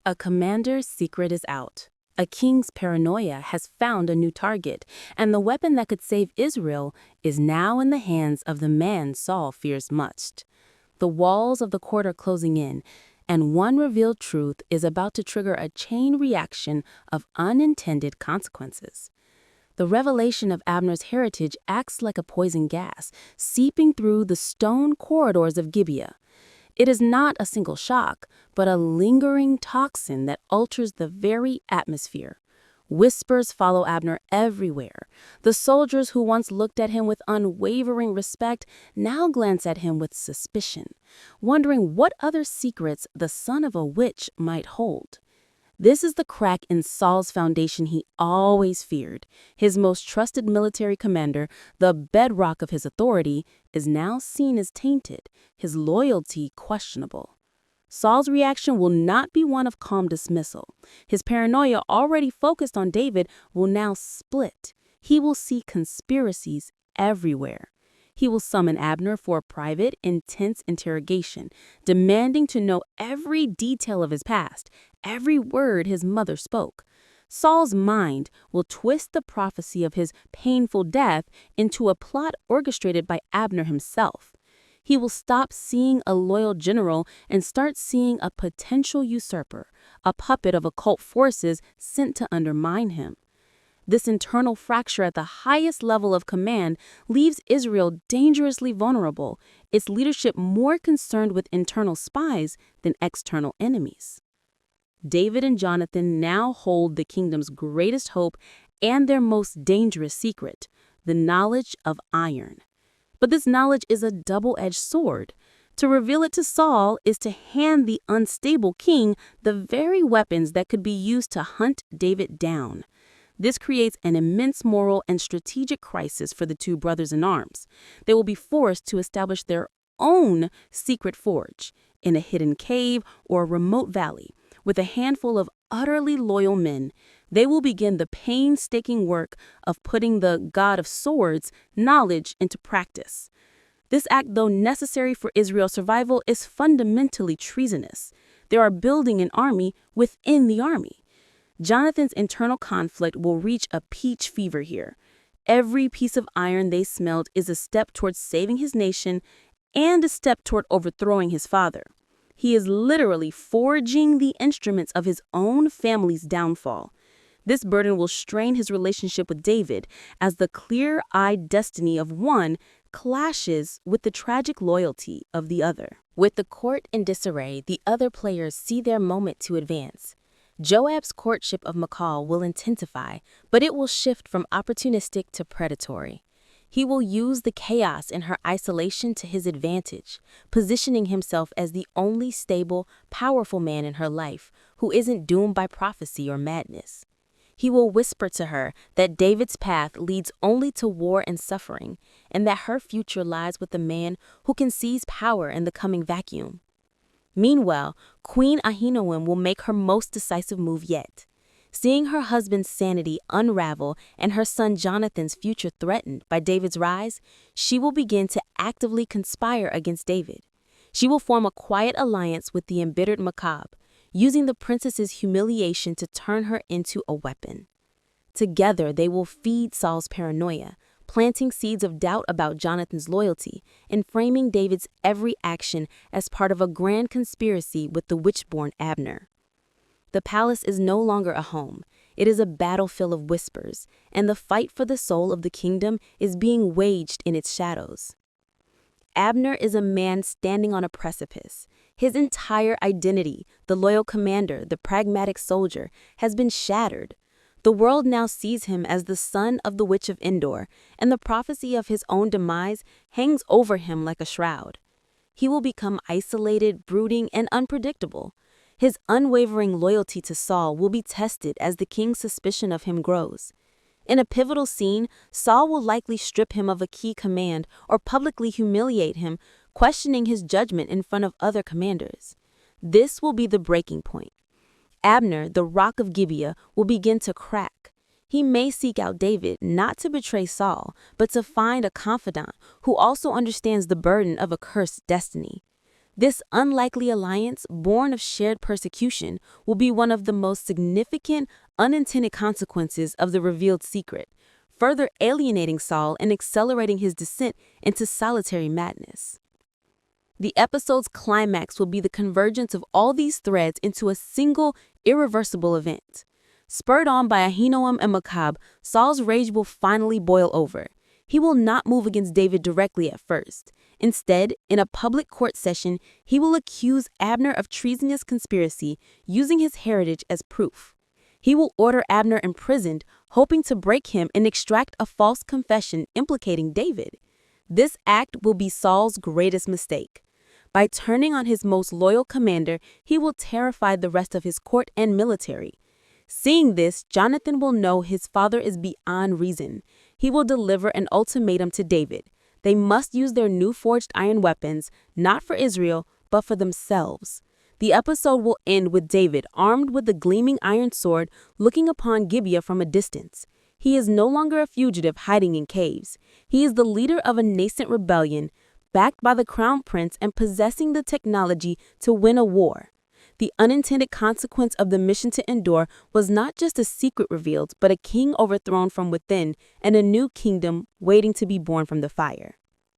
A commander's secret is out. A king's paranoia has found a new target, and the weapon that could save Israel is now in the hands of the man Saul fears much. The walls of the court are closing in, and one revealed truth is about to trigger a chain reaction of unintended consequences. The revelation of Abner's heritage acts like a poison gas, seeping through the stone corridors of Gibeah. It is not a single shock, but a lingering toxin that alters the very atmosphere. Whispers follow Abner everywhere. The soldiers who once looked at him with unwavering respect now glance at him with suspicion, wondering what other secrets the son of a witch might hold. This is the crack in Saul's foundation he always feared. His most trusted military commander, the bedrock of his authority, is now seen as tainted, his loyalty questionable. Saul's reaction will not be one of calm dismissal. His paranoia, already focused on David, will now split. He will see conspiracies everywhere. He will summon Abner for a private, intense interrogation, demanding to know every detail of his past, every word his mother spoke. Saul's mind will twist the prophecy of his painful death into a plot orchestrated by Abner himself. He will stop seeing a loyal general and start seeing a potential usurper, a puppet of occult forces sent to undermine him. This internal fracture at the highest level of command leaves Israel dangerously vulnerable, its leadership more concerned with internal spies than external enemies. David and Jonathan now hold the kingdom's greatest hope and their most dangerous secret, the knowledge of iron. But this knowledge is a double-edged sword. To reveal it to Saul is to hand the unstable king the very weapons that could be used to hunt David down. This creates an immense moral and strategic crisis for the two brothers in arms. They will be forced to establish their own secret forge in a hidden cave or a remote valley. With a handful of utterly loyal men, they will begin the painstaking work of putting the God of Swords knowledge into practice. This act, though necessary for Israel's survival, is fundamentally treasonous. They are building an army within the army. Jonathan's internal conflict will reach a peach fever here. Every piece of iron they smelled is a step towards saving his nation and a step toward overthrowing his father. He is literally forging the instruments of his own family's downfall. This burden will strain his relationship with David as the clear-eyed destiny of one clashes with the tragic loyalty of the other. With the court in disarray, the other players see their moment to advance. Joab's courtship of Michal will intensify, but it will shift from opportunistic to predatory. He will use the chaos in her isolation to his advantage, positioning himself as the only stable, powerful man in her life who isn't doomed by prophecy or madness. He will whisper to her that David's path leads only to war and suffering, and that her future lies with the man who can seize power in the coming vacuum. Meanwhile, Queen Ahinoam will make her most decisive move yet. Seeing her husband's sanity unravel and her son Jonathan's future threatened by David's rise, she will begin to actively conspire against David. She will form a quiet alliance with the embittered Michal, using the princess's humiliation to turn her into a weapon. Together, they will feed Saul's paranoia, planting seeds of doubt about Jonathan's loyalty and framing David's every action as part of a grand conspiracy with the witch-born Abner. The palace is no longer a home. It is a battlefield of whispers, and the fight for the soul of the kingdom is being waged in its shadows. Abner is a man standing on a precipice. His entire identity, the loyal commander, the pragmatic soldier, has been shattered. The world now sees him as the son of the Witch of Endor, and the prophecy of his own demise hangs over him like a shroud. He will become isolated, brooding, and unpredictable. His unwavering loyalty to Saul will be tested as the king's suspicion of him grows. In a pivotal scene, Saul will likely strip him of a key command or publicly humiliate him, questioning his judgment in front of other commanders. This will be the breaking point. Abner, the rock of Gibeah, will begin to crack. He may seek out David not to betray Saul, but to find a confidant who also understands the burden of a cursed destiny. This unlikely alliance, born of shared persecution, will be one of the most significant unintended consequences of the revealed secret, further alienating Saul and accelerating his descent into solitary madness. The episode's climax will be the convergence of all these threads into a single, irreversible event. Spurred on by Ahinoam and Machab, Saul's rage will finally boil over. He will not move against David directly at first. Instead, in a public court session, he will accuse Abner of treasonous conspiracy, using his heritage as proof. He will order Abner imprisoned, hoping to break him and extract a false confession implicating David. This act will be Saul's greatest mistake. By turning on his most loyal commander, he will terrify the rest of his court and military. Seeing this, Jonathan will know his father is beyond reason. He will deliver an ultimatum to David. They must use their new forged iron weapons, not for Israel, but for themselves. The episode will end with David, armed with the gleaming iron sword, looking upon Gibeah from a distance. He is no longer a fugitive hiding in caves. He is the leader of a nascent rebellion, backed by the crown prince and possessing the technology to win a war. The unintended consequence of the mission to Endor was not just a secret revealed, but a king overthrown from within and a new kingdom waiting to be born from the fire.